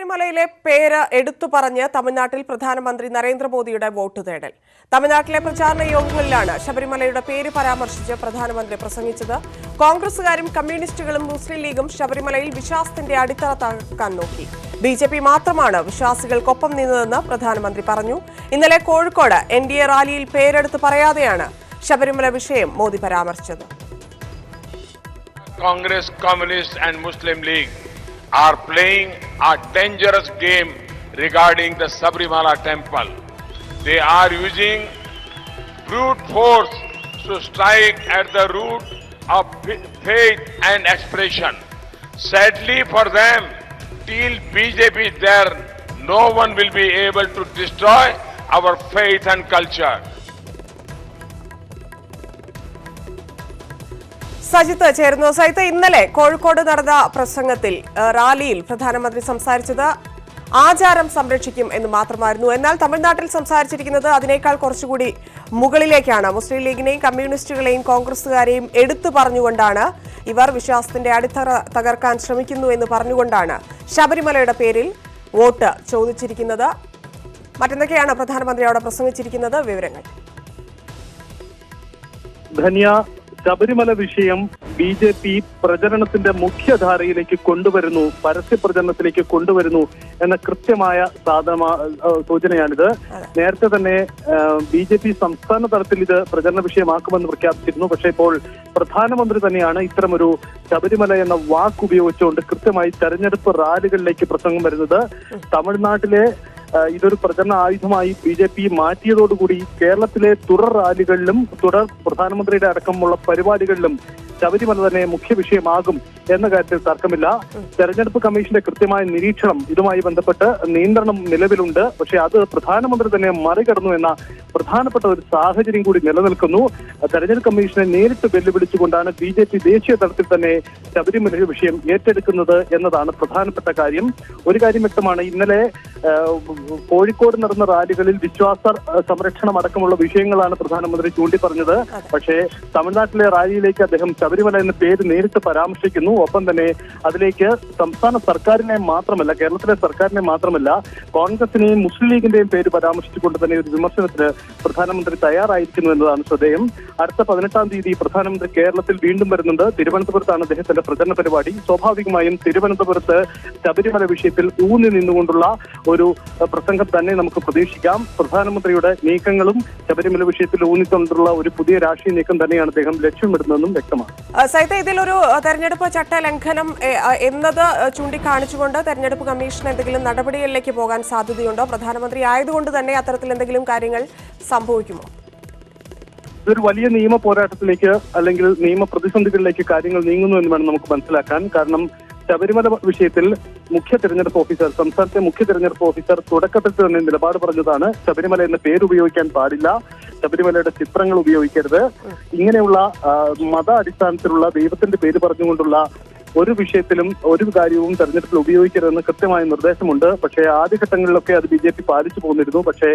ശബരിമലയിലെ പേര് എടുത്തു പറഞ്ഞ് തമിഴ്നാട്ടിൽ പ്രധാനമന്ത്രി നരേന്ദ്രമോദിയുടെ വോട്ട് തേടൽ. തമിഴ്നാട്ടിലെ പ്രചാരണ യോഗങ്ങളിലാണ് ശബരിമലയുടെ പേര് പരാമർശിച്ച് പ്രധാനമന്ത്രി പ്രസംഗിച്ചത്. കോൺഗ്രസുകാരും കമ്മ്യൂണിസ്റ്റുകളും മുസ്ലിം ലീഗും ശബരിമലയിൽ വിശ്വാസത്തിന്റെ അടിത്തറ തകർക്കാൻ നോക്കി. BJP മാത്രമാണ് വിശ്വാസികൾക്കൊപ്പം നിന്നതെന്ന് പ്രധാനമന്ത്രി പറഞ്ഞു. ഇന്നലെ കോഴിക്കോട് NDA റാലിയിൽ പേരെടുത്ത് പറയാതെയാണ് ശബരിമല വിഷയം മോദി പരാമർശിച്ചത്. Congress, Communist and Muslim League are playing a dangerous game regarding the Sabarimala temple. They are using brute force to strike at the root of faith and expression. Sadly for them, till BJP is there, no one will be able to destroy our faith and culture. Sajith ചേരുന്നു. സജിത്ത്, ഇന്നലെ കോഴിക്കോട് നടന്ന പ്രസംഗത്തിൽ റാലിയിൽ പ്രധാനമന്ത്രി സംസാരിച്ചത് ആചാരം സംരക്ഷിക്കും എന്ന് മാത്രമായിരുന്നു. എന്നാൽ തമിഴ്നാട്ടിൽ സംസാരിച്ചിരിക്കുന്നത് അതിനേക്കാൾ കുറച്ചുകൂടി മുകളിലേക്കാണ്. മുസ്ലിം ലീഗിനെയും കമ്മ്യൂണിസ്റ്റുകളെയും കോൺഗ്രസുകാരെയും എടുത്തു പറഞ്ഞുകൊണ്ടാണ് ഇവർ വിശ്വാസത്തിന്റെ അടിത്തറ തകർക്കാൻ ശ്രമിക്കുന്നു എന്ന് പറഞ്ഞുകൊണ്ടാണ് ശബരിമലയുടെ പേരിൽ വോട്ട് ചോദിച്ചിരിക്കുന്നത്. മറ്റെന്തൊക്കെയാണ് പ്രധാനമന്ത്രി അവിടെ പ്രസംഗിച്ചിരിക്കുന്നത്? വിവരങ്ങൾ. ശബരിമല വിഷയം BJP പ്രചരണത്തിന്റെ മുഖ്യധാരയിലേക്ക് കൊണ്ടുവരുന്നു, പരസ്യ പ്രചരണത്തിലേക്ക് കൊണ്ടുവരുന്നു എന്ന കൃത്യമായ സൂചനയാണിത്. നേരത്തെ തന്നെ BJP സംസ്ഥാന തലത്തിൽ ഇത് പ്രചരണ വിഷയമാക്കുമെന്ന് പ്രഖ്യാപിച്ചിരുന്നു. പക്ഷേ ഇപ്പോൾ പ്രധാനമന്ത്രി തന്നെയാണ് ഇത്തരമൊരു ശബരിമല എന്ന വാക്ക് ഉപയോഗിച്ചുകൊണ്ട് കൃത്യമായി തെരഞ്ഞെടുപ്പ് റാലികളിലേക്ക് പ്രസംഗം വരുന്നത്. തമിഴ്നാട്ടിലെ ഇതൊരു പ്രചരണ ആയുധമായി BJP മാറ്റിയതോടുകൂടി കേരളത്തിലെ തുടർ റാലികളിലും തുടർ പ്രധാനമന്ത്രിയുടെ അടക്കമുള്ള പരിപാടികളിലും ശബരിമല തന്നെ മുഖ്യ വിഷയമാകും എന്ന കാര്യത്തിൽ തർക്കമില്ല. തെരഞ്ഞെടുപ്പ് കമ്മീഷന്റെ കൃത്യമായ നിരീക്ഷണം ഇതുമായി ബന്ധപ്പെട്ട് നിയന്ത്രണം നിലവിലുണ്ട്. പക്ഷെ അത് പ്രധാനമന്ത്രി തന്നെ മറികടന്നു എന്ന പ്രധാനപ്പെട്ട ഒരു സാഹചര്യം കൂടി നിലനിൽക്കുന്നു. തെരഞ്ഞെടുപ്പ് കമ്മീഷനെ നേരിട്ട് വെല്ലുവിളിച്ചുകൊണ്ടാണ് BJP ദേശീയ തലത്തിൽ തന്നെ ശബരിമല വിഷയം ഏറ്റെടുക്കുന്നത് എന്നതാണ് പ്രധാനപ്പെട്ട കാര്യം. ഒരു കാര്യം വ്യക്തമാണ്, ഇന്നലെ കോഴിക്കോട് നടന്ന റാലികളിൽ വിശ്വാസ സംരക്ഷണം അടക്കമുള്ള വിഷയങ്ങളാണ് പ്രധാനമന്ത്രി ചൂണ്ടിപ്പറഞ്ഞത്. പക്ഷേ തമിഴ്നാട്ടിലെ റാലിയിലേക്ക് അദ്ദേഹം ശബരിമല എന്ന പേര് നേരിട്ട് പരാമർശിക്കുന്നു. ഒപ്പം തന്നെ അതിലേക്ക് സംസ്ഥാന സർക്കാരിനെ മാത്രമല്ല, കേരളത്തിലെ സർക്കാരിനെ മാത്രമല്ല, കോൺഗ്രസിനെയും മുസ്ലിം ലീഗിന്റെയും പേര് പരാമർശിച്ചുകൊണ്ട് തന്നെ ഒരു വിമർശനത്തിന് പ്രധാനമന്ത്രി തയ്യാറായിരിക്കുന്നു എന്നതാണ് ശ്രദ്ധേയം. അടുത്ത 18-ാം തീയതി പ്രധാനമന്ത്രി കേരളത്തിൽ വീണ്ടും വരുന്നുണ്ട്. തിരുവനന്തപുരത്താണ് അദ്ദേഹത്തിന്റെ പ്രചരണ പരിപാടി. സ്വാഭാവികമായും തിരുവനന്തപുരത്ത് ശബരിമല വിഷയത്തിൽ ഊന്നി നിന്നുകൊണ്ടുള്ള ഒരു പ്രസംഗം തന്നെ നമുക്ക് പ്രതീക്ഷിക്കാം. പ്രധാനമന്ത്രിയുടെ നീക്കങ്ങളും ശബരിമല വിഷയത്തിൽ ഊന്നിക്കൊണ്ടുള്ള ഒരു പുതിയ രാഷ്ട്രീയ നീക്കം തന്നെയാണ് അദ്ദേഹം ലക്ഷ്യമിടുന്നതെന്നും വ്യക്തമാണ്. സൈത, ഇതിലൊരു തെരഞ്ഞെടുപ്പ് ചട്ട ലംഘനം എന്നത് ചൂണ്ടിക്കാണിച്ചുകൊണ്ട് തെരഞ്ഞെടുപ്പ് കമ്മീഷൻ എന്തെങ്കിലും നടപടികളിലേക്ക് പോകാൻ സാധ്യതയുണ്ടോ? പ്രധാനമന്ത്രി ആയതുകൊണ്ട് തന്നെ അത്തരത്തിൽ എന്തെങ്കിലും കാര്യങ്ങൾ സംഭവിക്കുമോ? ഇതൊരു വലിയ നിയമ പോരാട്ടത്തിലേക്ക് അല്ലെങ്കിൽ നിയമ പ്രതിസന്ധികളിലേക്ക് കാര്യങ്ങൾ നീങ്ങുന്നു എന്ന് വേണം നമുക്ക് മനസ്സിലാക്കാൻ. കാരണം ശബരിമല വിഷയത്തിൽ സംസ്ഥാനത്തെ മുഖ്യ തെരഞ്ഞെടുപ്പ് ഓഫീസർ തുടക്കത്തിൽ തന്നെ നിലപാട് പറഞ്ഞതാണ് ശബരിമല എന്ന പേര് ഉപയോഗിക്കാൻ പാടില്ല, ശബരിമലയുടെ ചിത്രങ്ങൾ ഉപയോഗിക്കരുത്. ഇങ്ങനെയുള്ള മത അടിസ്ഥാനത്തിലുള്ള ദൈവത്തിന്റെ പേര് പറഞ്ഞുകൊണ്ടുള്ള ഒരു വിഷയത്തിലും ഒരു കാര്യവും തെരഞ്ഞെടുപ്പിൽ ഉപയോഗിക്കരുതെന്ന് കൃത്യമായ നിർദ്ദേശമുണ്ട്. പക്ഷേ ആദ്യഘട്ടങ്ങളിലൊക്കെ അത് BJP പാലിച്ചു പോന്നിരുന്നു. പക്ഷേ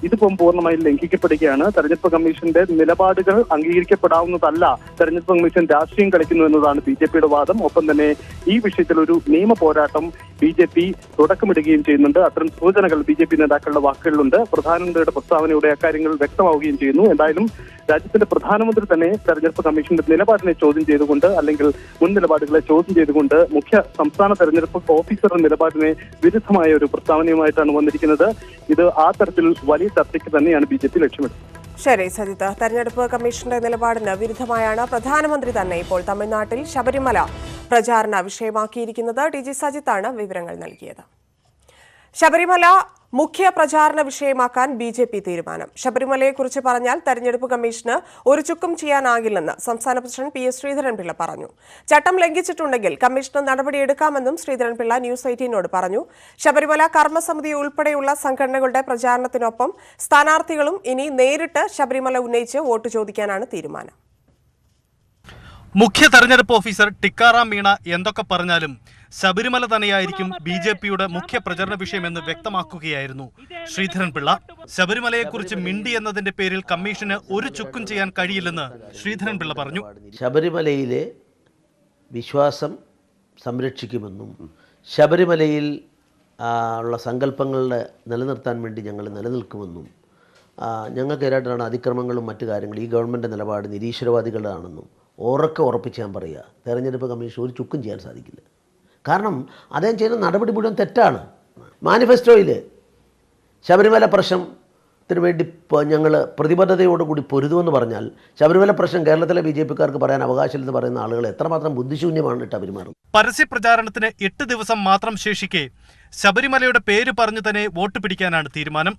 ഇതിപ്പം പൂർണ്ണമായും ലംഘിക്കപ്പെടുകയാണ്. തെരഞ്ഞെടുപ്പ് കമ്മീഷന്റെ നിലപാടുകൾ അംഗീകരിക്കപ്പെടാവുന്നതല്ല. തെരഞ്ഞെടുപ്പ് കമ്മീഷൻ രാഷ്ട്രീയം കളിക്കുന്നു എന്നതാണ് BJPയുടെ വാദം. ഒപ്പം തന്നെ ഈ വിഷയത്തിൽ ഒരു നിയമ പോരാട്ടം BJP തുടക്കമിടുകയും ചെയ്യുന്നുണ്ട്. അത്തരം സൂചനകൾ BJP നേതാക്കളുടെ വാക്കുകളിലുണ്ട്. പ്രധാനമന്ത്രിയുടെ പ്രസ്താവനയുടെ അക്കാര്യങ്ങൾ വ്യക്തമാവുകയും ചെയ്യുന്നു. എന്തായാലും രാജ്യത്തിന്റെ പ്രധാനമന്ത്രി തന്നെ തെരഞ്ഞെടുപ്പ് കമ്മീഷന്റെ നിലപാടിനെ ചോദ്യം ചെയ്തുകൊണ്ട് അല്ലെങ്കിൽ മുൻ നിലപാടുകളെ ചോദ്യം ചെയ്തുകൊണ്ട് മുഖ്യ സംസ്ഥാന തെരഞ്ഞെടുപ്പ് ഓഫീസറുടെ നിലപാടിനെ വിരുദ്ധമായ ഒരു പ്രസ്താവനയുമായിട്ടാണ് വന്നിരിക്കുന്നത്. ഇത് ആ തരത്തിൽ വലിയ ചർച്ചയ്ക്ക് തന്നെയാണ് BJP ലക്ഷ്യമിടുന്നത്. ശരി സജിത്ത്, തെരഞ്ഞെടുപ്പ് കമ്മീഷന്റെ നിലപാടിന് വിരുദ്ധമായാണ് പ്രധാനമന്ത്രി തന്നെ ഇപ്പോൾ തമിഴ്നാട്ടിൽ ശബരിമല പ്രചാരണ വിഷയമാക്കിയിരിക്കുന്നത്. TG സജിത്താണ് വിവരങ്ങൾ നൽകിയത്. ശബരിമല മുഖ്യ പ്രചാരണ വിഷയമാക്കാൻ BJP തീരുമാനം. ശബരിമലയെക്കുറിച്ച് പറഞ്ഞാൽ തെരഞ്ഞെടുപ്പ് കമ്മീഷന് ഒരു ചുക്കും ചെയ്യാനാകില്ലെന്ന് സംസ്ഥാന പ്രസിഡന്റ് PS ശ്രീധരൻപിള്ള പറഞ്ഞു. ചട്ടം ലംഘിച്ചിട്ടുണ്ടെങ്കിൽ കമ്മീഷന് നടപടിയെടുക്കാമെന്നും ശ്രീധരൻപിള്ള ന്യൂസ് 18നോട് പറഞ്ഞു. ശബരിമല കർമ്മസമിതി ഉൾപ്പെടെയുള്ള സംഘടനകളുടെ പ്രചാരണത്തിനൊപ്പം സ്ഥാനാർത്ഥികളും ഇനി നേരിട്ട് ശബരിമല ഉന്നയിച്ച് വോട്ട് ചോദിക്കാനാണ് തീരുമാനം. മുഖ്യ തെരഞ്ഞെടുപ്പ് ഓഫീസർ ടിക്കാറാം മീണ എന്തൊക്കെ പറഞ്ഞാലും ശബരിമല തന്നെയായിരിക്കും BJPയുടെ മുഖ്യ പ്രചരണ വിഷയമെന്ന് വ്യക്തമാക്കുകയായിരുന്നു ശ്രീധരൻപിള്ള. ശബരിമലയെക്കുറിച്ച് മിണ്ടി എന്നതിന്റെ പേരിൽ കമ്മീഷന് ഒരു ചുക്കും ചെയ്യാൻ കഴിയില്ലെന്ന് ശ്രീധരൻപിള്ള പറഞ്ഞു. ശബരിമലയിലെ വിശ്വാസം സംരക്ഷിക്കുമെന്നും ശബരിമലയിൽ ഉള്ള സങ്കല്പങ്ങളുടെ നിലനിർത്താൻ വേണ്ടി ഞങ്ങൾ നിലനിൽക്കുമെന്നും ഞങ്ങൾക്കെതിരായിട്ടാണ് അതിക്രമങ്ങളും മറ്റു കാര്യങ്ങളും ഈ ഗവൺമെൻറ് നിലപാട് നിരീശ്വരവാദികളാണെന്നും ഉറപ്പിച്ച് ഞാൻ പറയുക. തെരഞ്ഞെടുപ്പ് കമ്മീഷൻ ഒരു ചുക്കും ചെയ്യാൻ സാധിക്കില്ല. കാരണം അദ്ദേഹം ചെയ്യുന്ന നടപടി മുഴുവൻ തെറ്റാണ്. മാനിഫെസ്റ്റോയിൽ ശബരിമല പ്രശ്നത്തിന് വേണ്ടി ഞങ്ങൾ പ്രതിബദ്ധതയോടുകൂടി പൊരുതുമെന്ന് പറഞ്ഞാൽ ശബരിമല പ്രശ്നം കേരളത്തിലെ BJPക്കാർക്ക് പറയാൻ അവകാശമില്ലെന്ന് പറയുന്ന ആളുകൾ എത്രമാത്രം ബുദ്ധിശൂന്യമാണ് ഇട്ട് പെരുമാറുന്നത്. പരസ്യ പ്രചാരണത്തിന് 8 ദിവസം മാത്രം ശേഷിക്കെ ശബരിമലയുടെ പേര് പറഞ്ഞു തന്നെ വോട്ട് പിടിക്കാനാണ് തീരുമാനം.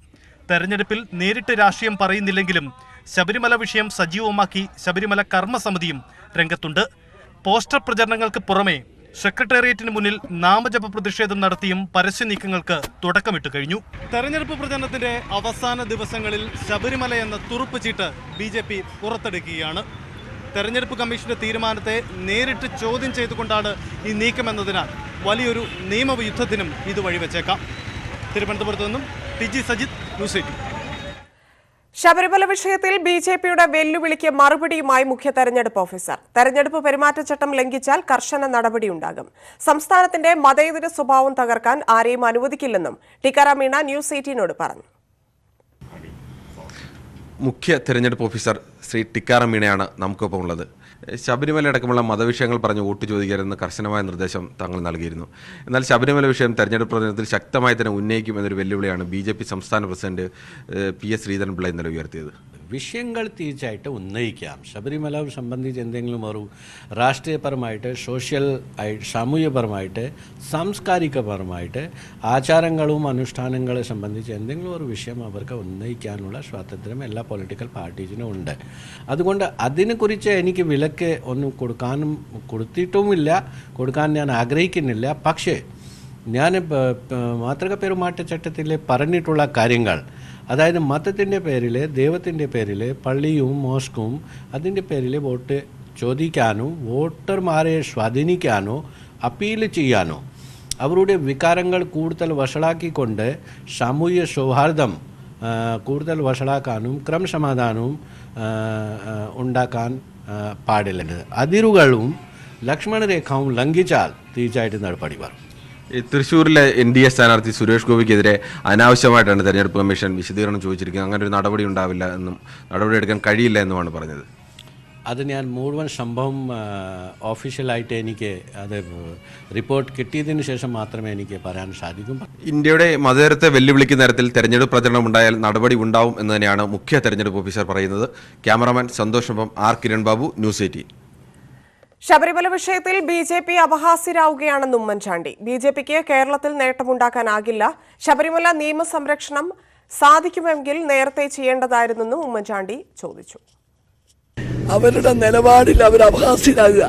തെരഞ്ഞെടുപ്പിൽ നേരിട്ട് രാഷ്ട്രീയം പറയുന്നില്ലെങ്കിലും ശബരിമല വിഷയം സജീവമാക്കി ശബരിമല കർമ്മസമിതിയും രംഗത്തുണ്ട്. പോസ്റ്റർ പ്രചരണങ്ങൾക്ക് പുറമെ സെക്രട്ടേറിയറ്റിന് മുന്നിൽ നാമജപ പ്രതിഷേധം നടത്തിയും പരസ്യ നീക്കങ്ങൾക്ക് തുടക്കമിട്ട് കഴിഞ്ഞു. തെരഞ്ഞെടുപ്പ് പ്രചരണത്തിന്റെ അവസാന ദിവസങ്ങളിൽ ശബരിമല എന്ന തുറുപ്പ് ചീട്ട് BJP പുറത്തെടുക്കുകയാണ്. തെരഞ്ഞെടുപ്പ് കമ്മീഷന്റെ തീരുമാനത്തെ നേരിട്ട് ചോദ്യം ചെയ്തുകൊണ്ടാണ് ഈ നീക്കമെന്നതിനാൽ വലിയൊരു നിയമയുദ്ധത്തിനും ഇത് വഴിവെച്ചേക്കാം. തിരുവനന്തപുരത്ത് നിന്നും TG സജിത്, ന്യൂസ് 18. ശബരിമല വിഷയത്തിൽ BJPയുടെ വെല്ലുവിളിക്ക് മറുപടിയുമായി മുഖ്യ തെരഞ്ഞെടുപ്പ് ഓഫീസർ. തെരഞ്ഞെടുപ്പ് പെരുമാറ്റച്ചട്ടം ലംഘിച്ചാൽ കർശന നടപടിയുണ്ടാകും. സംസ്ഥാനത്തിന്റെ മതേതര സ്വഭാവം തകർക്കാൻ ആരെയും അനുവദിക്കില്ലെന്നും ടിക്കാറാം മീണ ന്യൂസ് 18നോട് പറഞ്ഞു. മുഖ്യ തെരഞ്ഞെടുപ്പ് ഓഫീസർ ശ്രീ ടിക്കാറാം മീണയാണ് നമുക്കൊപ്പം ഉള്ളത്. ശബരിമല അടക്കമുള്ള മതവിഷയങ്ങൾ പറഞ്ഞ് വോട്ട് ചോദിക്കരുതെന്ന് കർശനമായ നിർദ്ദേശം താങ്കൾ നൽകിയിരുന്നു. എന്നാൽ ശബരിമല വിഷയം തെരഞ്ഞെടുപ്പ് പ്രചരണത്തിൽ ശക്തമായി തന്നെ ഉന്നയിക്കും എന്നൊരു വെല്ലുവിളിയാണ് BJP സംസ്ഥാന പ്രസിഡന്റ് PS ശ്രീധരൻപിള്ള ഇന്നലെ ഉയർത്തിയത്. വിഷയങ്ങൾ തീർച്ചയായിട്ടും ഉന്നയിക്കാം. ശബരിമല സംബന്ധിച്ച് എന്തെങ്കിലും ഒരു രാഷ്ട്രീയപരമായിട്ട്, സാമൂഹ്യപരമായിട്ട്, സാംസ്കാരികപരമായിട്ട് ആചാരങ്ങളും അനുഷ്ഠാനങ്ങളെ സംബന്ധിച്ച് എന്തെങ്കിലും ഒരു വിഷയം അവർക്ക് ഉന്നയിക്കാനുള്ള സ്വാതന്ത്ര്യം എല്ലാ പൊളിറ്റിക്കൽ പാർട്ടീസിനും ഉണ്ട്. അതുകൊണ്ട് അതിനെക്കുറിച്ച് എനിക്ക് വിലക്ക് ഒന്നും കൊടുത്തിട്ടുമില്ല, കൊടുക്കാൻ ഞാൻ ആഗ്രഹിക്കുന്നില്ല. പക്ഷേ ഞാൻ മാതൃക പെരുമാറ്റച്ചട്ടത്തിൽ പറഞ്ഞിട്ടുള്ള കാര്യങ്ങൾ, അതായത് മതത്തിൻ്റെ പേരിൽ, ദൈവത്തിൻ്റെ പേരിൽ, പള്ളിയും മോസ്കും അതിൻ്റെ പേരിൽ വോട്ട് ചോദിക്കാനോ വോട്ടർമാരെ സ്വാധീനിക്കാനോ അപ്പീൽ ചെയ്യാനോ അവരുടെ വികാരങ്ങൾ കൂടുതൽ വഷളാക്കിക്കൊണ്ട് സാമൂഹ്യ സൗഹാർദ്ദം കൂടുതൽ വഷളാക്കാനും ക്രമസമാധാനവും ഉണ്ടാക്കാൻ പാടില്ല. അതിരുകളും ലക്ഷ്മണരേഖയും ലംഘിച്ചാൽ തീർച്ചയായിട്ടും നടപടി വരും. തൃശ്ശൂരിലെ NDA സ്ഥാനാർത്ഥി സുരേഷ് ഗോപിക്കെതിരെ അനാവശ്യമായിട്ടാണ് തെരഞ്ഞെടുപ്പ് കമ്മീഷൻ വിശദീകരണം ചോദിച്ചിരിക്കുന്നത്. അങ്ങനെ ഒരു നടപടി ഉണ്ടാവില്ല എന്നും നടപടിയെടുക്കാൻ കഴിയില്ല എന്നുമാണ് പറഞ്ഞത്. അത് ഞാൻ മുഴുവൻ സംഭവം ഓഫീഷ്യലായിട്ട് എനിക്ക് അത് റിപ്പോർട്ട് കിട്ടിയതിന് ശേഷം മാത്രമേ എനിക്ക് പറയാൻ സാധിക്കും. ഇന്ത്യയുടെ മതേതരത്തെ വെല്ലുവിളിക്കുന്ന തരത്തിൽ തെരഞ്ഞെടുപ്പ് പ്രചരണം ഉണ്ടായാൽ നടപടി ഉണ്ടാവും എന്ന് തന്നെയാണ് മുഖ്യ തെരഞ്ഞെടുപ്പ് ഓഫീസർ പറയുന്നത്. ക്യാമറാമാൻ സന്തോഷൊപ്പം R കിരൺ ബാബു, ന്യൂസ് 18. ശബരിമല വിഷയത്തിൽ BJP അപഹാസ്യരാവുകയാണെന്ന് ഉമ്മൻചാണ്ടി. BJPക്ക് കേരളത്തിൽ നേട്ടമുണ്ടാക്കാനാകില്ല. ശബരിമല നിയമസംരക്ഷണം സാധിക്കുമെങ്കിൽ നേരത്തെ ചെയ്യേണ്ടതായിരുന്നെന്നും ഉമ്മൻചാണ്ടി ചോദിച്ചു. അവരുടെ നിലപാടിൽ അവർ അപഹാസ്യരാകുക,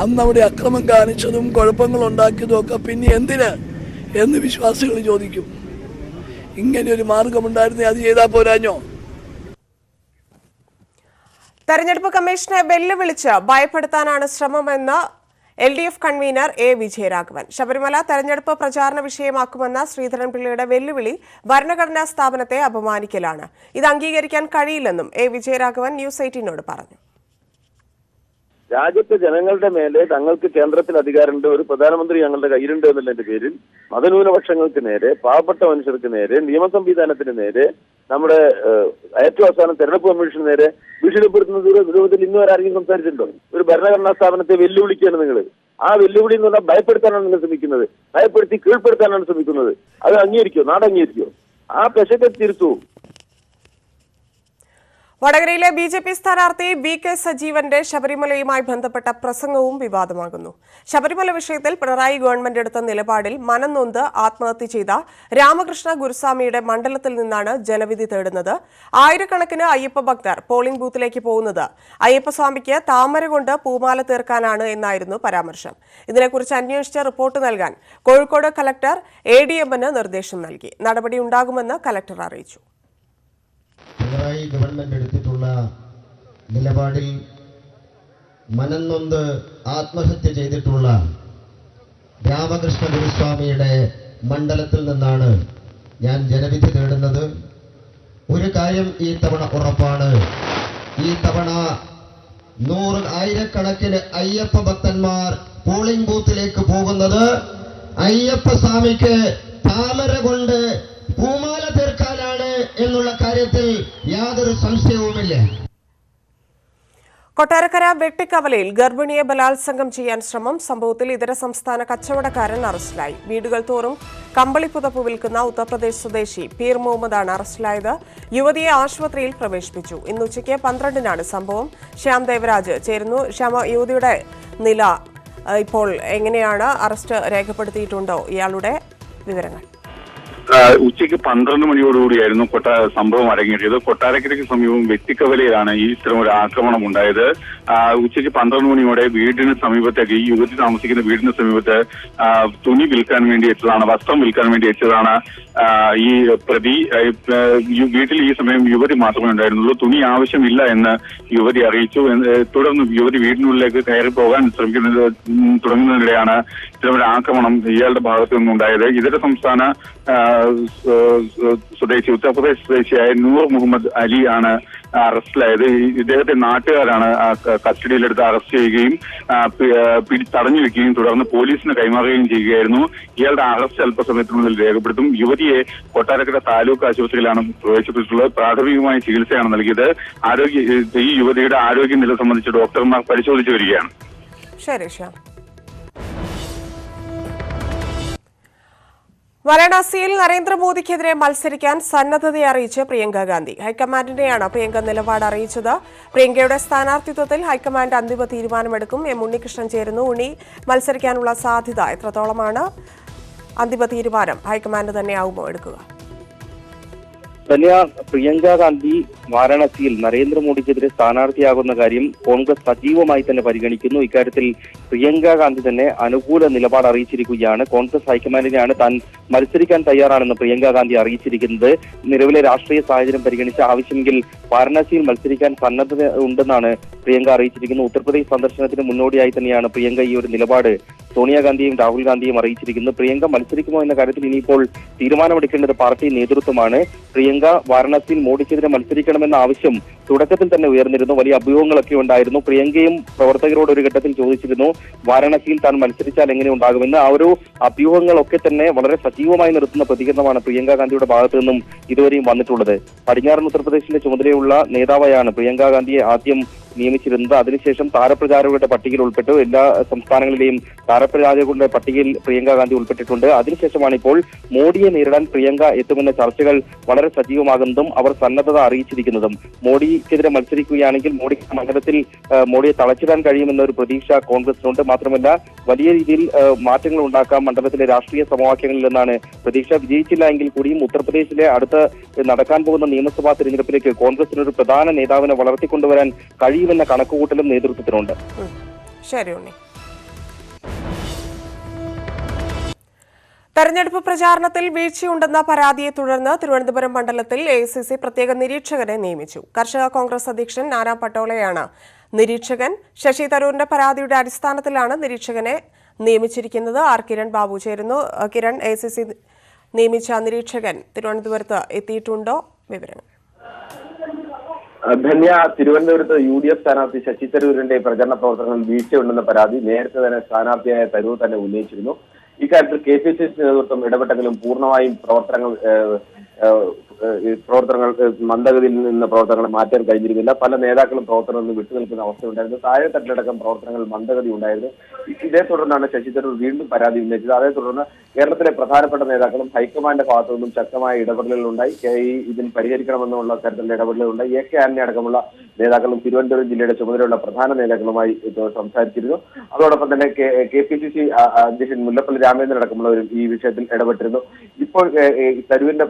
അന്ന് അവിടെ അക്രമം കാണിച്ചതും കുഴപ്പങ്ങൾ ഉണ്ടാക്കിയതും ഒക്കെ പിന്നെ എന്തിന് എന്ന് വിശ്വാസികൾ ചോദിക്കും. ഇങ്ങനെയൊരു മാർഗമുണ്ടായിരുന്നേ അത് ചെയ്താൽ പോരാഞ്ഞോ? തെരഞ്ഞെടുപ്പ് കമ്മീഷനെ വെല്ലുവിളിച്ച് ഭയപ്പെടുത്താനാണ് ശ്രമമെന്ന് LDF convener A Vijayaraghavan. Sabarimala തെരഞ്ഞെടുപ്പ് പ്രചാരണ വിഷയമാക്കുമെന്ന ശ്രീധരൻപിള്ളയുടെ വെല്ലുവിളി ഭരണഘടനാ സ്ഥാപനത്തെ അപമാനിക്കലാണ്. ഇത് അംഗീകരിക്കാൻ കഴിയില്ലെന്നും A വിജയരാഘവൻ ന്യൂസ് 18നോട് പറഞ്ഞു. രാജ്യത്തെ ജനങ്ങളുടെ മേലെ തങ്ങൾക്ക് കേന്ദ്രത്തിൽ അധികാരമുണ്ട്, ഒരു പ്രധാനമന്ത്രി ഞങ്ങളുടെ കയ്യിലുണ്ട് എന്നുള്ളതിന്റെ പേരിൽ മതന്യൂനപക്ഷങ്ങൾക്ക് നേരെ, പാവപ്പെട്ട മനുഷ്യർക്ക് നേരെ, നിയമ സംവിധാനത്തിന് നേരെ, നമ്മുടെ ഏറ്റവും അവസാനം തെരഞ്ഞെടുപ്പ് കമ്മീഷന് നേരെ ഭീഷണിപ്പെടുത്തുന്ന രൂപത്തിൽ ഇന്ന് വരെ ആരെങ്കിലും സംസാരിച്ചിട്ടുണ്ടോ? ഒരു ഭരണഘടനാ സ്ഥാപനത്തെ വെല്ലുവിളിക്കുകയാണ് നിങ്ങൾ. ആ വെല്ലുവിളി എന്ന് പറഞ്ഞാൽ ഭയപ്പെടുത്താനാണ് നിങ്ങൾ ശ്രമിക്കുന്നത്, ഭയപ്പെടുത്തി കീഴ്പ്പെടുത്താനാണ് ശ്രമിക്കുന്നത്. അത് അംഗീകരിക്കോ? നാട് അംഗീകരിക്കോ? ആ പെശക്കെ തിരുത്തു. വടകരയിലെ BJP സ്ഥാനാർത്ഥി VK സജീവന്റെ ശബരിമലയുമായി ബന്ധപ്പെട്ട പ്രസംഗവും വിവാദമാകുന്നു. ശബരിമല വിഷയത്തിൽ പിണറായി ഗവൺമെന്റ് എടുത്ത നിലപാടിൽ മനം നൊന്ത് ആത്മഹത്യ ചെയ്ത രാമകൃഷ്ണ ഗുരുസ്വാമിയുടെ മണ്ഡലത്തിൽ നിന്നാണ് ജനവിധി തേടുന്നത്. ആയിരക്കണക്കിന് അയ്യപ്പ ഭക്തർ പോളിംഗ് ബൂത്തിലേക്ക് പോകുന്നത് അയ്യപ്പസ്വാമിക്ക് താമര കൊണ്ട് പൂമാല തീർക്കാനാണ് എന്നായിരുന്നു പരാമർശം. ഇതിനെക്കുറിച്ച് അന്വേഷിച്ച് റിപ്പോർട്ട് നൽകാൻ കോഴിക്കോട് കലക്ടർ ADM-ന് നിർദ്ദേശം നൽകി. നടപടി ഉണ്ടാകുമെന്ന് കലക്ടർ അറിയിച്ചു. പിണറായി ഗവൺമെന്റ് എടുത്തിട്ടുള്ള നിലപാടിൽ മനം നൊന്ത് ആത്മഹത്യ ചെയ്തിട്ടുള്ള രാമകൃഷ്ണ ഗുരുസ്വാമിയുടെ മണ്ഡലത്തിൽ നിന്നാണ് ഞാൻ ജനവിധി തേടുന്നത്. ഒരു കാര്യം ഈ തവണ ഉറപ്പാണ്, ഈ തവണ ആയിരക്കണക്കിന് അയ്യപ്പ ഭക്തന്മാർ പോളിംഗ് ബൂത്തിലേക്ക് പോകുന്നത് അയ്യപ്പ സ്വാമിക്ക് താമര കൊണ്ട് പൂമാല തീർക്കാനാണ് എന്നുള്ള കാര്യത്തിൽ യാതൊരു സംശയവുമില്ല. കൊട്ടാരക്കര വെട്ടിക്കവലയിൽ ഗർഭിണിയെ ബലാത്സംഗം ചെയ്യാൻ ശ്രമം. സംഭവത്തിൽ ഇതര സംസ്ഥാന കച്ചവടക്കാരൻ അറസ്റ്റിലായി. വീടുകൾ തോറും കമ്പളിപ്പുതപ്പ് വിൽക്കുന്ന ഉത്തർപ്രദേശ് സ്വദേശി പീർ മുഹമ്മദാണ് അറസ്റ്റിലായത്. യുവതിയെ ആശുപത്രിയിൽ പ്രവേശിപ്പിച്ചു. ഇന്ന് ഉച്ചയ്ക്ക് 12-നാണ് സംഭവം. ശ്യാം ദേവരാജ് ചേരുന്നു. ശ്യാമ, യുവതിയുടെ നില ഇപ്പോൾ എങ്ങനെയാണ്? അറസ്റ്റ് രേഖപ്പെടുത്തിയിട്ടുണ്ടോ? ഇയാളുടെ വിവരങ്ങൾ. ഉച്ചയ്ക്ക് 12 മണിയോടുകൂടിയായിരുന്നു സംഭവം അരങ്ങേറിയത്. കൊട്ടാരക്കരയ്ക്ക് സമീപം വെട്ടിക്കവലയിലാണ് ഈ ഇത്തരം ഒരു ആക്രമണം ഉണ്ടായത്. ഉച്ചയ്ക്ക് 12 മണിയോടെ വീടിന് സമീപത്തേക്ക്, ഈ യുവതി താമസിക്കുന്ന വീടിന് സമീപത്ത് തുണി വിൽക്കാൻ വേണ്ടി എത്തിയതാണ്, വസ്ത്രം വിൽക്കാൻ വേണ്ടി എത്തിയതാണ് ഈ പ്രതി. വീട്ടിൽ ഈ സമയം യുവതി മാത്രമേ ഉണ്ടായിരുന്നുള്ളൂ. തുണി ആവശ്യമില്ല എന്ന് യുവതി അറിയിച്ചു. തുടർന്ന് യുവതി വീടിനുള്ളിലേക്ക് കയറി പോകാൻ തുടങ്ങുന്നതിനിടെയാണ് ഇത്തരം ആക്രമണം ഇയാളുടെ ഭാഗത്തു നിന്നുണ്ടായത്. ഇതര സംസ്ഥാന സ്വദേശി, ഉത്തർപ്രദേശ് സ്വദേശിയായ നൂർ മുഹമ്മദ് അലി ആണ് അറസ്റ്റിലായത്. ഇദ്ദേഹത്തെ നാട്ടുകാരാണ് കസ്റ്റഡിയിലെടുത്ത് അറസ്റ്റ് ചെയ്യുകയും തടഞ്ഞു വെക്കുകയും തുടർന്ന് പോലീസിന് കൈമാറുകയും ചെയ്യുകയായിരുന്നു. ഇയാളുടെ അറസ്റ്റ് അല്പസമയത്തിനുള്ളിൽ രേഖപ്പെടുത്തും. യുവതിയെ കൊട്ടാരക്കര താലൂക്ക് ആശുപത്രിയിലാണ് പ്രവേശിപ്പിച്ചിട്ടുള്ളത്. പ്രാഥമികമായ ചികിത്സയാണ് നൽകിയത്. ഈ യുവതിയുടെ ആരോഗ്യനില സംബന്ധിച്ച് ഡോക്ടർമാർ പരിശോധിച്ചു വരികയാണ്. ശരി ശ്യാം. വാരാണസിയിൽ നരേന്ദ്രമോദിക്കെതിരെ മത്സരിക്കാൻ സന്നദ്ധത അറിയിച്ച് പ്രിയങ്ക ഗാന്ധി. ഹൈക്കമാൻഡിനെയാണ് പ്രിയങ്ക നിലപാട് അറിയിച്ചത്. പ്രിയങ്കയുടെ സ്ഥാനാർത്ഥിത്വത്തിൽ ഹൈക്കമാൻഡ് അന്തിമ തീരുമാനമെടുക്കും. എം ഉണ്ണികൃഷ്ണൻ ചേരുന്നു. ഉണ്ണി, മത്സരിക്കാനുള്ള സാധ്യത എത്രത്തോളമാണ്? അന്തിമ തീരുമാനം ഹൈക്കമാൻഡ് തന്നെയാവുമോ എടുക്കുക? പ്രിയങ്ക ഗാന്ധി വാരാണസിയിൽ നരേന്ദ്രമോദിക്കെതിരെ സ്ഥാനാർത്ഥിയാകുന്ന കാര്യം കോൺഗ്രസ് സജീവമായി തന്നെ പരിഗണിക്കുന്നു. ഇക്കാര്യത്തിൽ പ്രിയങ്ക ഗാന്ധി തന്നെ അനുകൂല നിലപാട് അറിയിച്ചിരിക്കുകയാണ്. കോൺഗ്രസ് ഹൈക്കമാൻഡിനെയാണ് താൻ മത്സരിക്കാൻ തയ്യാറാണെന്ന് പ്രിയങ്ക ഗാന്ധി അറിയിച്ചിരിക്കുന്നത്. നിലവിലെ രാഷ്ട്രീയ സാഹചര്യം പരിഗണിച്ച് ആവശ്യമെങ്കിൽ വാരണാസിയിൽ മത്സരിക്കാൻ സന്നദ്ധത ഉണ്ടെന്നാണ് പ്രിയങ്ക അറിയിച്ചിരിക്കുന്നത്. ഉത്തർപ്രദേശ് സന്ദർശനത്തിന് മുന്നോടിയായി തന്നെയാണ് പ്രിയങ്ക ഈ ഒരു നിലപാട് സോണിയാഗാന്ധിയും രാഹുൽ ഗാന്ധിയും അറിയിച്ചിരിക്കുന്നത്. പ്രിയങ്ക മത്സരിക്കുമോ എന്ന കാര്യത്തിൽ ഇനിയിപ്പോൾ തീരുമാനമെടുക്കേണ്ടത് പാർട്ടി നേതൃത്വമാണ്. പ്രിയങ്ക വാരണാസിയിൽ മോഡിക്കെതിരെ മത്സരിക്കണമെന്ന ആവശ്യം തുടക്കത്തിൽ തന്നെ ഉയർന്നിരുന്നു. വലിയ അഭ്യൂഹങ്ങളൊക്കെ ഉണ്ടായിരുന്നു. പ്രിയങ്കയും പ്രവർത്തകരോട് ഒരു ഘട്ടത്തിൽ ചോദിച്ചിരുന്നു വാരണാസിയിൽ താൻ മത്സരിച്ചാൽ എങ്ങനെ ഉണ്ടാകുമെന്ന്. ആ ഒരു അഭ്യൂഹങ്ങളൊക്കെ തന്നെ വളരെ സജീവമായി നിർത്തുന്ന പ്രതികരണമാണ് പ്രിയങ്ക ഗാന്ധിയുടെ ഭാഗത്തു നിന്നും ഇതുവരെയും വന്നിട്ടുള്ളത്. പടിഞ്ഞാറൻ ഉത്തർപ്രദേശിന്റെ ചുമതലയുള്ള നേതാവായാണ് പ്രിയങ്ക ഗാന്ധിയെ ആദ്യം നിയമിച്ചിരുന്നത്. അതിനുശേഷം താരപ്രചാരകരുടെ പട്ടികയിൽ ഉൾപ്പെട്ടു. എല്ലാ സംസ്ഥാനങ്ങളിലെയും താരപ്രചാരകരുടെ പട്ടികയിൽ പ്രിയങ്ക ഗാന്ധി ഉൾപ്പെട്ടിട്ടുണ്ട്. അതിനുശേഷമാണ് ഇപ്പോൾ മോഡിയെ നേരിടാൻ പ്രിയങ്ക എത്തുമെന്ന ചർച്ചകൾ വളരെ സജീവമാകുന്നതും അവർ സന്നദ്ധത അറിയിച്ചിരിക്കുന്നതും. മോഡിക്കെതിരെ മത്സരിക്കുകയാണെങ്കിൽ മണ്ഡലത്തിൽ മോഡിയെ തളച്ചിടാൻ കഴിയുമെന്ന ഒരു പ്രതീക്ഷ കോൺഗ്രസിനുണ്ട്. മാത്രമല്ല വലിയ രീതിയിൽ മാറ്റങ്ങൾ ഉണ്ടാക്കാം മണ്ഡലത്തിലെ രാഷ്ട്രീയ സമവാക്യങ്ങളിൽ നിന്നാണ് പ്രതീക്ഷ. വിജയിച്ചില്ല എങ്കിൽ കൂടിയും ഉത്തർപ്രദേശിലെ അടുത്ത നടക്കാൻ പോകുന്ന നിയമസഭാ തെരഞ്ഞെടുപ്പിലേക്ക് കോൺഗ്രസിനൊരു പ്രധാന നേതാവിനെ വളർത്തിക്കൊണ്ടുവരാൻ കഴിയുമെന്ന കണക്കുകൂട്ടലും നേതൃത്വത്തിനുണ്ട്. ശരി ഉണ്ണി. തെരഞ്ഞെടുപ്പ് പ്രചാരണത്തിൽ വീഴ്ചയുണ്ടെന്ന പരാതിയെ തുടർന്ന് തിരുവനന്തപുരം മണ്ഡലത്തിൽ AICC പ്രത്യേക നിരീക്ഷകനെ നിയമിച്ചു. കർഷക കോൺഗ്രസ് അധ്യക്ഷൻ നാനാ പട്ടോളെയാണ് നിരീക്ഷകൻ. ശശി തരൂരിന്റെ പരാതിയുടെ അടിസ്ഥാനത്തിലാണ് നിരീക്ഷകനെ നിയമിച്ചിരിക്കുന്നത്. ആർ കിരൺ ബാബു ചേരുന്നു. കിരൺ, AICC നിയമിച്ച നിരീക്ഷകൻ തിരുവനന്തപുരത്ത് എത്തിയിട്ടുണ്ടോ? വിവരങ്ങൾ. ധന്യ, തിരുവനന്തപുരത്ത് UDF സ്ഥാനാർത്ഥി ശശി തരൂരിന്റെ പ്രചരണ പ്രവർത്തനങ്ങളിൽ വീഴ്ചയുണ്ടെന്ന പരാതി നേരത്തെ തന്നെ സ്ഥാനാർത്ഥിയായ തരൂർ തന്നെ ഉന്നയിച്ചിരുന്നു. ഇക്കാര്യത്തിൽ KPCC നേതൃത്വം ഇടപെട്ടെങ്കിലും പൂർണ്ണമായും പ്രവർത്തനങ്ങൾ മന്ദഗതിയിൽ നിന്ന് പ്രവർത്തനങ്ങൾ മാറ്റാൻ കഴിഞ്ഞിരുന്നില്ല. പല നേതാക്കളും പ്രവർത്തനങ്ങളിൽ നിന്ന് വിട്ടുനിൽക്കുന്ന അവസ്ഥയുണ്ടായിരുന്നു. താഴെത്തട്ടിലടക്കം പ്രവർത്തനങ്ങൾ മന്ദഗതി ഉണ്ടായിരുന്നു. ഇതേ തുടർന്നാണ് ശശി തരൂർ വീണ്ടും പരാതി ഉന്നയിച്ചത്. അതേ തുടർന്ന് കേരളത്തിലെ പ്രധാനപ്പെട്ട നേതാക്കളും ഹൈക്കമാൻഡ് ഭാഗത്തു നിന്നും ശക്തമായ ഇടപെടലുകളുണ്ടായി. ഇതിൽ പരിഹരിക്കണമെന്നുള്ള തരത്തിലുള്ള ഇടപെടലുകളുണ്ടായി. AK ആന്റണി അടക്കമുള്ള നേതാക്കളും തിരുവനന്തപുരം ജില്ലയുടെ ചുമതലയുള്ള പ്രധാന നേതാക്കളുമായി സംസാരിച്ചിരുന്നു. അതോടൊപ്പം തന്നെ KPCC അധ്യക്ഷൻ മുല്ലപ്പള്ളി രാമചന്ദ്രൻ അടക്കമുള്ളവരും ഈ വിഷയത്തിൽ ഇടപെട്ടിരുന്നു. ഇപ്പോൾ തരൂരിന്റെ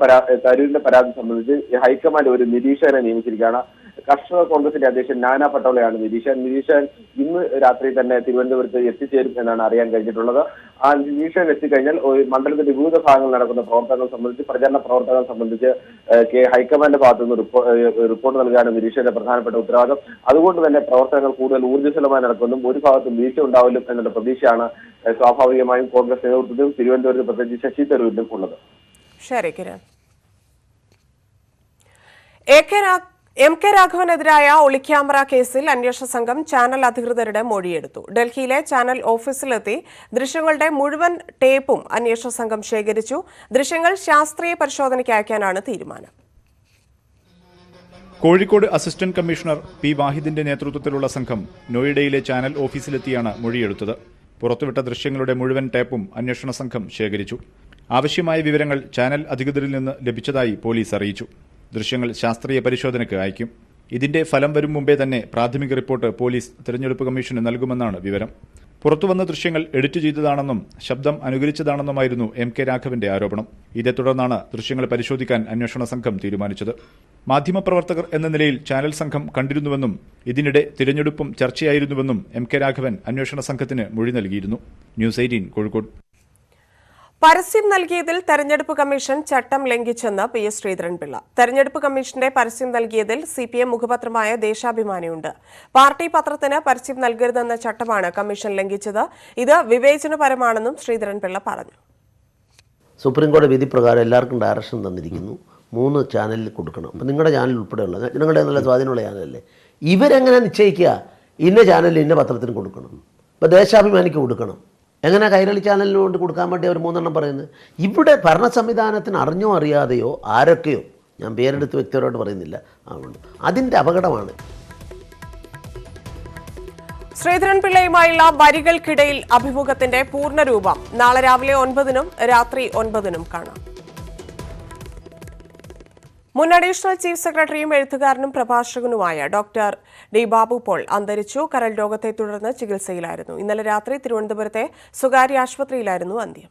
പരാതി സംബന്ധിച്ച് ഹൈക്കമാൻഡ് ഒരു നിരീക്ഷകനെ നിയമിച്ചിരിക്കുകയാണ്. കർഷക കോൺഗ്രസിന്റെ അധ്യക്ഷൻ നാനാ പട്ടോളയാണ് നിരീക്ഷകൻ. ഇന്ന് രാത്രി തന്നെ തിരുവനന്തപുരത്ത് എത്തിച്ചേരും എന്നാണ് അറിയാൻ കഴിഞ്ഞിട്ടുള്ളത്. ആ നിരീക്ഷകൻ എത്തിക്കഴിഞ്ഞാൽ മണ്ഡലത്തിന്റെ വിവിധ ഭാഗങ്ങളിൽ നടക്കുന്ന പ്രവർത്തനങ്ങൾ സംബന്ധിച്ച്, പ്രചരണ പ്രവർത്തനങ്ങൾ സംബന്ധിച്ച് ഹൈക്കമാൻഡ് ഭാഗത്തു നിന്ന് റിപ്പോർട്ട് നൽകാനും നിരീക്ഷകന്റെ പ്രധാനപ്പെട്ട ഉത്തരവാദിത്തം. അതുകൊണ്ട് തന്നെ പ്രവർത്തനങ്ങൾ കൂടുതൽ ഊർജ്ജസ്വലമായി നടക്കുമെന്നും ഒരു ഭാഗത്തും വീഴ്ച ഉണ്ടാവില്ല എന്നുള്ള പ്രതീക്ഷയാണ് സ്വാഭാവികമായും കോൺഗ്രസ് നേതൃത്വത്തിലും തിരുവനന്തപുരത്ത് പ്രത്യേകിച്ച് ശശി തരൂരിലും ഉള്ളത്. ശരി കിരൺ. MK രാഘവനെതിരായ ഒളിക്യാമറ കേസിൽ അന്വേഷണ സംഘം ചാനൽ അധികൃതരുടെ മൊഴിയെടുത്തു. ഡൽഹിയിലെ ചാനൽ ഓഫീസിലെത്തി ദൃശ്യങ്ങളുടെ മുഴുവൻ ടേപ്പും അന്വേഷണ സംഘം ശേഖരിച്ചു. ദൃശ്യങ്ങൾ ശാസ്ത്രീയ പരിശോധനയ്ക്ക് അയക്കാനാണ് തീരുമാനം. കോഴിക്കോട് അസിസ്റ്റന്റ് കമ്മീഷണർ പി വാഹിദിന്റെ നേതൃത്വത്തിലുള്ള സംഘം നോയിഡയിലെ ചാനൽ ഓഫീസിലെത്തിയാണ് മൊഴിയെടുത്തത്. പുറത്തുവിട്ട ദൃശ്യങ്ങളുടെ മുഴുവൻ ടേപ്പും അന്വേഷണ സംഘം ശേഖരിച്ചു. ആവശ്യമായ വിവരങ്ങൾ ചാനൽ അധികൃതരിൽ നിന്ന് ലഭിച്ചതായി പോലീസ് അറിയിച്ചു. ദൃശ്യങ്ങൾ ശാസ്ത്രീയ പരിശോധനയ്ക്ക് അയക്കും. ഇതിന്റെ ഫലം വരും മുമ്പേ തന്നെ പ്രാഥമിക റിപ്പോർട്ട് പോലീസ് തെരഞ്ഞെടുപ്പ് കമ്മീഷന് നൽകുമെന്നാണ് വിവരം. പുറത്തുവന്ന ദൃശ്യങ്ങൾ എഡിറ്റ് ചെയ്തതാണെന്നും ശബ്ദം അനുകരിച്ചതാണെന്നുമായിരുന്നു MK രാഘവന്റെ ആരോപണം. ഇതേ തുടർന്നാണ് ദൃശ്യങ്ങൾ പരിശോധിക്കാൻ അന്വേഷണ സംഘം തീരുമാനിച്ചത്. മാധ്യമപ്രവർത്തകർ എന്ന നിലയിൽ ചാനൽ സംഘം കണ്ടിരുന്നുവെന്നും ഇതിനിടെ തിരഞ്ഞെടുപ്പും ചർച്ചയായിരുന്നുവെന്നും MK രാഘവൻ അന്വേഷണ സംഘത്തിന് മൊഴി നൽകിയിരുന്നു. ന്യൂസ് 18 കോഴിക്കോട്. പരസ്യം നൽകിയതിൽ തെരഞ്ഞെടുപ്പ് കമ്മീഷൻ ചട്ടം ലംഘിച്ചെന്ന് PS ശ്രീധരൻപിള്ള. തെരഞ്ഞെടുപ്പ് കമ്മീഷന്റെ പരസ്യം നൽകിയതിൽ CPM മുഖപത്രമായ ദേശാഭിമാനിയുണ്ട്. പാർട്ടി പത്രത്തിന് പരസ്യം നൽകരുതെന്ന ചട്ടമാണ് കമ്മീഷൻ ലംഘിച്ചത്. ഇത് വിവേചനപരമാണെന്നും ശ്രീധരൻപിള്ള പറഞ്ഞു. സുപ്രീംകോടതി വിധി പ്രകാരം എല്ലാവർക്കും ഡയറക്ഷൻ തന്നിരിക്കുന്നു. 3 ചാനലിൽ കൊടുക്കണം. അപ്പം നിങ്ങളുടെ ചാനൽ ഉൾപ്പെടെയുള്ള ജനങ്ങളുടെ നല്ല സ്വാധീനമുള്ള ചാനലല്ലേ. ഇവരെങ്ങനെ നിശ്ചയിക്കുക ഇന്ന ചാനലിൽ ഇന്ന പത്രത്തിന് കൊടുക്കണം, ഇപ്പോൾ ദേശാഭിമാനിക്ക് കൊടുക്കണം, എങ്ങനെ കൈരളി ചാനലിന് കൊണ്ട് കൊടുക്കാൻ വേണ്ടി അവർ 3 എണ്ണം പറയുന്നത്? ഇവിടെ ഭരണ സംവിധാനത്തിന് അറിഞ്ഞോ അറിയാതെയോ ആരൊക്കെയോ, ഞാൻ പേരെടുത്ത് വ്യക്തിപരമായിട്ട് പറയുന്നില്ല, അതിൻ്റെ അപകടമാണ്. ശ്രീധരൻപിള്ളയുമായുള്ള വരികൾക്കിടയിൽ അഭിമുഖത്തിന്റെ പൂർണ്ണരൂപം നാളെ രാവിലെ 9-നും രാത്രി 9-നും കാണാം. മുൻ അഡീഷണൽ ചീഫ് സെക്രട്ടറിയും എഴുത്തുകാരനും പ്രഭാഷകനുമായ ഡോക്ടർ ഡി ബാബു പോൾ അന്തരിച്ചു. കരൾ രോഗത്തെ തുടർന്ന് ചികിത്സയിലായിരുന്നു. ഇന്നലെ രാത്രി തിരുവനന്തപുരത്തെ സ്വകാര്യ ആശുപത്രിയിലായിരുന്നു അന്ത്യം.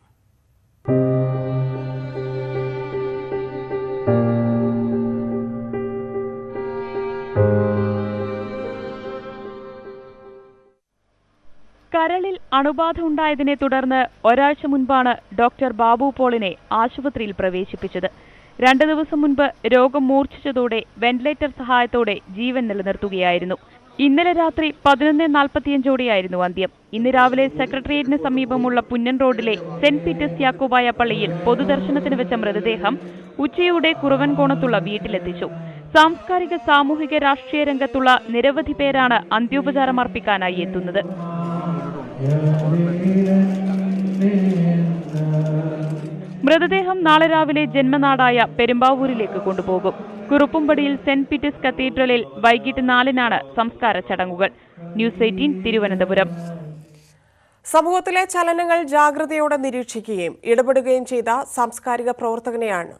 കരളിൽ അണുബാധ ഉണ്ടായതിനെ തുടർന്ന് ഒരാഴ്ച മുൻപാണ് ഡോക്ടർ ബാബു പോളിനെ ആശുപത്രിയിൽ പ്രവേശിപ്പിച്ചത്. 2 ദിവസം മുൻപ് രോഗം മൂർച്ഛിച്ചതോടെ വെന്റിലേറ്റർ സഹായത്തോടെ ജീവൻ നിലനിർത്തുകയായിരുന്നു. ഇന്നലെ രാത്രി 11:45 അന്ത്യം. ഇന്ന് രാവിലെ സെക്രട്ടേറിയറ്റിന് സമീപമുള്ള പുന്നൻ റോഡിലെ സെന്റ് പീറ്റേഴ്സ് യാക്കോബായ പള്ളിയിൽ പൊതുദർശനത്തിന് വെച്ച മൃതദേഹം ഉച്ചയോടെ കുറവൻകോണത്തുള്ള വീട്ടിലെത്തിച്ചു. സാംസ്കാരിക, സാമൂഹിക, രാഷ്ട്രീയ രംഗത്തുള്ള നിരവധി പേരാണ് അന്ത്യോപചാരം അർപ്പിക്കാനായി എത്തുന്നത്. മൃതദേഹം നാളെ രാവിലെ ജന്മനാടായ പെരുമ്പാവൂരിലേക്ക് കൊണ്ടുപോകും. കുറുപ്പുംപടിയിൽ സെന്റ് പീറ്റേഴ്സ് കത്തീഡ്രലിൽ വൈകിട്ട് 4-നാണ് സംസ്കാര ചടങ്ങുകൾ. ന്യൂസ് 18 തിരുവനന്തപുരം. സമൂഹത്തിലെ ചലനങ്ങൾ ജാഗ്രതയോടെ നിരീക്ഷിക്കുകയും ഇടപെടുകയും ചെയ്ത സാംസ്കാരിക പ്രവർത്തകനെയാണ്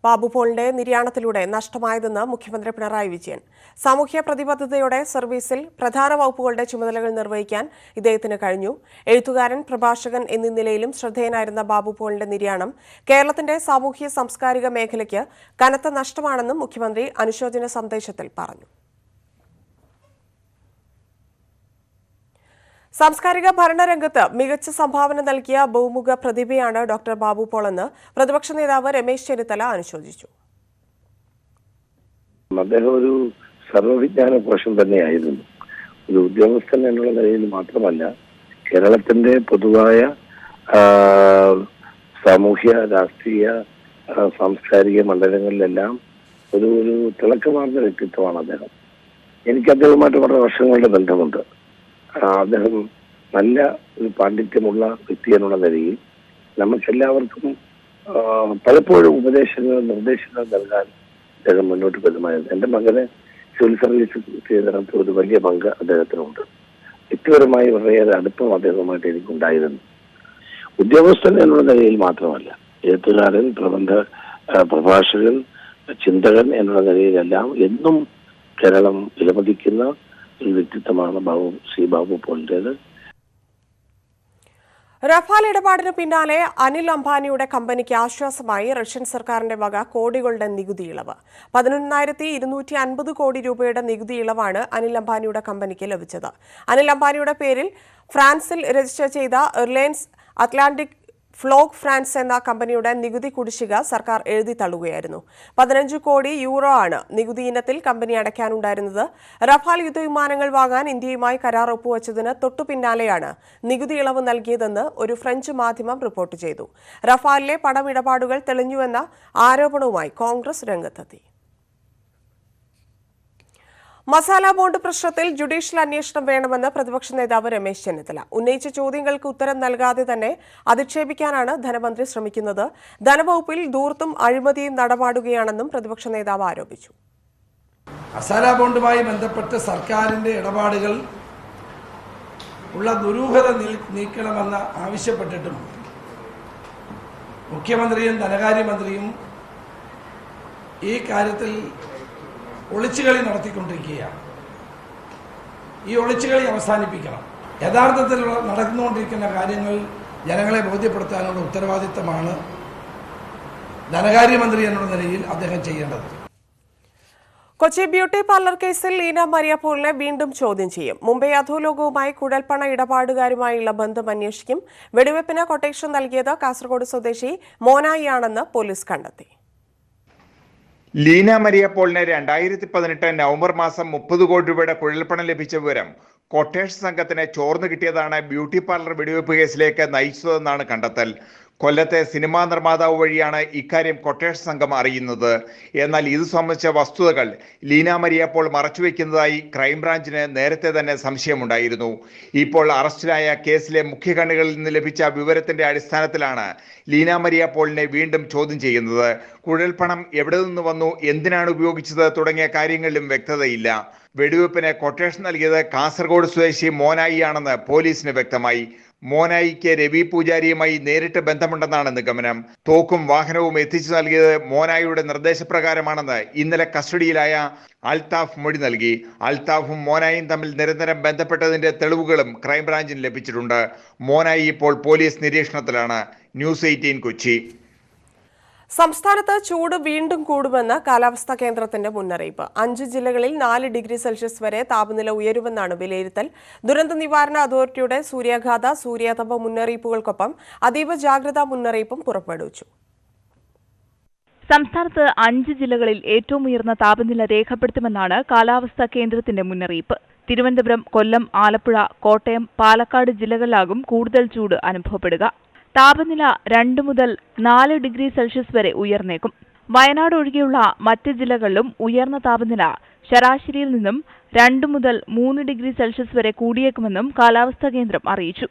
ബാബു പോളിന്റെ നിര്യാണത്തിലൂടെ നഷ്ടമായതെന്ന് മുഖ്യമന്ത്രി പിണറായി വിജയൻ. സാമൂഹ്യ പ്രതിബദ്ധതയോടെ സർവീസിൽ പ്രധാന വകുപ്പുകളുടെ ചുമതലകൾ നിർവഹിക്കാൻ ഇദ്ദേഹത്തിന് കഴിഞ്ഞു. എഴുത്തുകാരൻ, പ്രഭാഷകൻ എന്നീ നിലയിലും ശ്രദ്ധേയനായിരുന്ന ബാബു പോളിന്റെ നിര്യാണം കേരളത്തിന്റെ സാമൂഹ്യ സാംസ്കാരിക മേഖലയ്ക്ക് കനത്ത നഷ്ടമാണെന്നും മുഖ്യമന്ത്രി അനുശോചന സന്ദേശത്തിൽ പറഞ്ഞു. സാംസ്കാരിക ഭരണരംഗത്ത് മികച്ച സംഭാവന നൽകിയ ബഹുമുഖ പ്രതിഭയാണ് ഡോക്ടർ ബാബു പോൾ എന്ന് പ്രതിപക്ഷ നേതാവ് രമേശ് ചെന്നിത്തല അനുശോചിച്ചു. അദ്ദേഹം ഒരു സർവ്വവിജ്ഞാന കോശം തന്നെയായിരുന്നു. ഒരു ഉദ്യോഗസ്ഥൻ എന്നുള്ള നിലയിൽ മാത്രമല്ല, കേരളത്തിന്റെ പൊതുവായ സാമൂഹ്യ, രാഷ്ട്രീയ, സാംസ്കാരിക മണ്ഡലങ്ങളിലെല്ലാം ഒരു തിളക്കമാർന്ന വ്യക്തിത്വമാണ് അദ്ദേഹം. എനിക്ക് അദ്ദേഹവുമായിട്ട് വളരെ വർഷങ്ങളുടെ ബന്ധമുണ്ട്. അദ്ദേഹം നല്ല ഒരു പാണ്ഡിത്യമുള്ള വ്യക്തി എന്നുള്ള നിലയിൽ നമുക്കെല്ലാവർക്കും പലപ്പോഴും ഉപദേശങ്ങൾ, നിർദ്ദേശങ്ങൾ നൽകാൻ അദ്ദേഹം മുന്നോട്ട് വരുമായിരുന്നു. എൻ്റെ മകനെ സിവിൽ സർവീസ് ചെയ്തിടത്ത് ഒരു വലിയ പങ്ക് അദ്ദേഹത്തിനുണ്ട്. വ്യക്തിപരമായി വളരെയേറെ അടുപ്പം അദ്ദേഹവുമായിട്ട് എനിക്കുണ്ടായിരുന്നു. ഉദ്യോഗസ്ഥൻ എന്നുള്ള നിലയിൽ മാത്രമല്ല, എഴുത്തുകാരൻ, പ്രഭാഷകൻ, ചിന്തകൻ എന്നുള്ള നിലയിലെല്ലാം എന്നും കേരളം വിലമതിക്കുന്ന ഒരു വ്യക്തിത്വമാണ് ശ്രീ ബാബു പോളിൻ്റേത്. റഫാൽ ഇടപാടിന് പിന്നാലെ അനിൽ അംബാനിയുടെ കമ്പനിക്ക് ആശ്വാസമായി റഷ്യൻ സർക്കാരിന്റെ വക കോടികളുടെ നികുതി ഇളവ്. 11,250 കോടി രൂപയുടെ നികുതി ഇളവാണ് അനിൽ അംബാനിയുടെ കമ്പനിക്ക് ലഭിച്ചത്. അനിൽ അംബാനിയുടെ പേരിൽ ഫ്രാൻസിൽ രജിസ്റ്റർ ചെയ്ത റിലയൻസ് അറ്റ്ലാന്റിക് ഫ്ലോഗ് ഫ്രാൻസ് എന്ന കമ്പനിയുടെ നികുതി കുടിശ്ശിക സർക്കാർ എഴുതി തള്ളുകയായിരുന്നു. 15 കോടി യൂറോ ആണ് നികുതി ഇനത്തിൽ കമ്പനി അടയ്ക്കാനുണ്ടായിരുന്നത്. റഫാൽ യുദ്ധവിമാനങ്ങൾ വാങ്ങാൻ ഇന്ത്യയുമായി കരാർ ഒപ്പുവച്ചതിന് തൊട്ടു പിന്നാലെയാണ് നികുതി ഇളവ് നൽകിയതെന്ന് ഒരു ഫ്രഞ്ച് മാധ്യമം റിപ്പോർട്ട് ചെയ്തു. റഫാലിലെ പണമിടപാടുകൾ തെളിഞ്ഞുവെന്ന ആരോപണവുമായി കോൺഗ്രസ് രംഗത്തെത്തി. മസാല ബോണ്ട് പ്രശ്നത്തിൽ ജുഡീഷ്യൽ അന്വേഷണം വേണമെന്ന് പ്രതിപക്ഷ നേതാവ് രമേശ് ചെന്നിത്തല ഉന്നയിച്ച ചോദ്യങ്ങൾക്ക് ഉത്തരം നൽകാതെ തന്നെ അധിക്ഷേപിക്കാനാണ് ധനമന്ത്രി ശ്രമിക്കുന്നത്. ധനവകുപ്പിൽ ധൂർത്തും അഴിമതിയും നടപാടുകയാണെന്നും പ്രതിപക്ഷ നേതാവ് ആരോപിച്ചു. മസാല ബോണ്ടുമായി ബന്ധപ്പെട്ട് സർക്കാരിന്റെ ഇടപാടുകൾ ഉള്ള ദുരൂഹത നീക്കണമെന്ന് ആവശ്യപ്പെട്ടിട്ടും മുഖ്യമന്ത്രിയും ധനകാര്യമന്ത്രിയും ഈ കാര്യത്തിൽ ഒളിച്ചുകളി നടത്തിക്കൊണ്ടിരിക്കുകയാണ്. ഈ ഒളിച്ചുകളി അവസാനിപ്പിക്കണം. യഥാർത്ഥത്തിൽ നടന്നുകൊണ്ടിരിക്കുന്ന കാര്യങ്ങൾ ജനങ്ങളെ ബോധ്യപ്പെടുത്താനുള്ള ഉത്തരവാദിത്തമാണ് ധനകാര്യമന്ത്രി എന്നുള്ള നിലയിൽ അദ്ദേഹം ചെയ്യേണ്ടത്. കൊച്ചി ബ്യൂട്ടി പാർലർ കേസിൽ ലീന മരിയ പോളിനെ വീണ്ടും ചോദ്യം ചെയ്യും. മുംബൈ അധോലോകവുമായി കുഴൽപ്പണ ഇടപാടുകാരുമായുള്ള ബന്ധം അന്വേഷിക്കും. വെടിവെപ്പിന് കൊട്ടേഷൻ നൽകിയത് കാസർഗോഡ് സ്വദേശി മോനായിയാണെന്ന് പോലീസ് കണ്ടെത്തി. ലീന മരിയ പോളിന് 2018 നവംബർ മാസം 30 കോടി രൂപയുടെ കുഴൽപ്പണം ലഭിച്ച വിവരം കൊട്ടേഷൻ സംഘത്തിന് ചോർന്നു കിട്ടിയതാണ് ബ്യൂട്ടി പാർലർ വെടിവെപ്പ് കേസിലേക്ക് നയിച്ചതെന്നാണ് കണ്ടെത്തൽ. കൊല്ലത്തെ സിനിമാ നിർമ്മാതാവ് വഴിയാണ് ഇക്കാര്യം കൊട്ടേഷൻ സംഘം അറിയുന്നത്. എന്നാൽ ഇത് സംബന്ധിച്ച വസ്തുതകൾ ലീന മരിയ പോൾ മറച്ചുവെക്കുന്നതായി ക്രൈംബ്രാഞ്ചിന് നേരത്തെ തന്നെ സംശയമുണ്ടായിരുന്നു. ഇപ്പോൾ അറസ്റ്റിലായ കേസിലെ മുഖ്യ കണ്ണികളിൽ നിന്ന് ലഭിച്ച വിവരത്തിന്റെ അടിസ്ഥാനത്തിലാണ് ലീന മരിയ പോളിനെ വീണ്ടും ചോദ്യം ചെയ്യുന്നത്. കുഴൽപ്പണം എവിടെ നിന്ന് വന്നു, എന്തിനാണ് ഉപയോഗിച്ചത് തുടങ്ങിയ കാര്യങ്ങളിലും വ്യക്തതയില്ല. വെടിവെപ്പിന് കൊട്ടേഷൻ നൽകിയത് കാസർഗോഡ് സ്വദേശി മോനായിയാണെന്ന് പോലീസിന് വ്യക്തമായി. മോനായിക്ക് രവി പൂജാരിയുമായി നേരിട്ട് ബന്ധമുണ്ടെന്നാണ് നിഗമനം. തോക്കും വാഹനവും എത്തിച്ചു നൽകിയത് മോനായിയുടെ നിർദ്ദേശപ്രകാരമാണെന്ന് ഇന്നലെ കസ്റ്റഡിയിലായ അൽത്താഫ് മൊഴി നൽകി. അൽത്താഫും മോനായും തമ്മിൽ നിരന്തരം ബന്ധപ്പെട്ടതിന്റെ തെളിവുകളും ക്രൈംബ്രാഞ്ചിന് ലഭിച്ചിട്ടുണ്ട്. മോനായി ഇപ്പോൾ പോലീസ് നിരീക്ഷണത്തിലാണ്. ന്യൂസ് 18 കൊച്ചി. സംസ്ഥാനത്ത് ചൂട് വീണ്ടും കൂടുമെന്ന് കാലാവസ്ഥാ കേന്ദ്രത്തിന്റെ മുന്നറിയിപ്പ്. 5 ജില്ലകളിൽ 4 ഡിഗ്രി സെൽഷ്യസ് വരെ താപനില ഉയരുമെന്നാണ് വിലയിരുത്തൽ. ദുരന്ത നിവാരണ അതോറിറ്റിയുടെ സൂര്യാഘാത സൂര്യാതപ മുന്നറിയിപ്പുകൾക്കൊപ്പം അതീവ ജാഗ്രതാ മുന്നറിയിപ്പും പുറപ്പെടുവിച്ചു. സംസ്ഥാനത്ത് 5 ജില്ലകളിൽ ഏറ്റവും ഉയർന്ന താപനില രേഖപ്പെടുത്തുമെന്നാണ് കാലാവസ്ഥാ കേന്ദ്രത്തിന്റെ മുന്നറിയിപ്പ്. തിരുവനന്തപുരം, കൊല്ലം, ആലപ്പുഴ, കോട്ടയം, പാലക്കാട് ജില്ലകളിലാകും കൂടുതൽ ചൂട് അനുഭവപ്പെടുക. താപനില 2 മുതൽ 4 ഡിഗ്രി സെൽഷ്യസ് വരെ ഉയർന്നേക്കും. വയനാട് ഒഴികെയുള്ള മറ്റ് ജില്ലകളിലും ഉയർന്ന താപനില ശരാശരിയിൽ നിന്നും 2 മുതൽ 3 ഡിഗ്രി സെൽഷ്യസ് വരെ കൂടിയേക്കുമെന്നും കാലാവസ്ഥാ കേന്ദ്രം അറിയിച്ചു.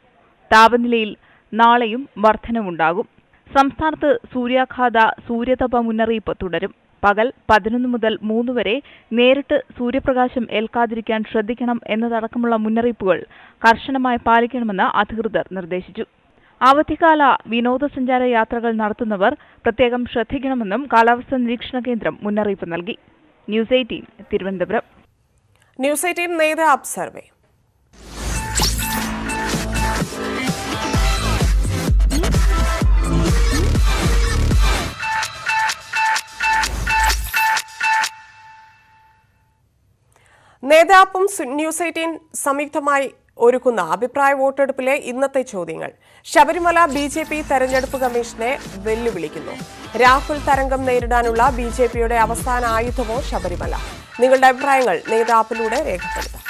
താപനിലയിൽ നാളെയും വർധനവുണ്ടാകും. സംസ്ഥാനത്ത് സൂര്യാഘാത സൂര്യതപ മുന്നറിയിപ്പ് തുടരും. പകൽ 11 മുതൽ 3 വരെ നേരിട്ട് സൂര്യപ്രകാശം ഏൽക്കാതിരിക്കാൻ ശ്രദ്ധിക്കണം എന്നതടക്കമുള്ള മുന്നറിയിപ്പുകൾ കർശനമായി പാലിക്കണമെന്ന് അധികൃതർ നിർദ്ദേശിച്ചു. അവധിക്കാല വിനോദസഞ്ചാര യാത്രകൾ നടത്തുന്നവർ പ്രത്യേകം ശ്രദ്ധിക്കണമെന്നും കാലാവസ്ഥാ നിരീക്ഷണ കേന്ദ്രം മുന്നറിയിപ്പ് നൽകി. News 18 Thiruvananthapuram. News 18 Neta app survey. നേതാപ്പും ന്യൂസ് 18 സംയുക്തമായി ഒരുക്കുന്ന അഭിപ്രായ വോട്ടെടുപ്പിലെ ഇന്നത്തെ ചോദ്യങ്ങൾ. ശബരിമല ബിജെപി തെരഞ്ഞെടുപ്പ് കമ്മീഷനെ വെല്ലുവിളിക്കുന്നു. രാഹുൽ തരംഗം നേരിടാനുള്ള ബിജെപിയുടെ അവസാന ആയുധമോ ശബരിമല? നിങ്ങളുടെ അഭിപ്രായങ്ങൾ നേതാപ്പിലൂടെ രേഖപ്പെടുത്താം.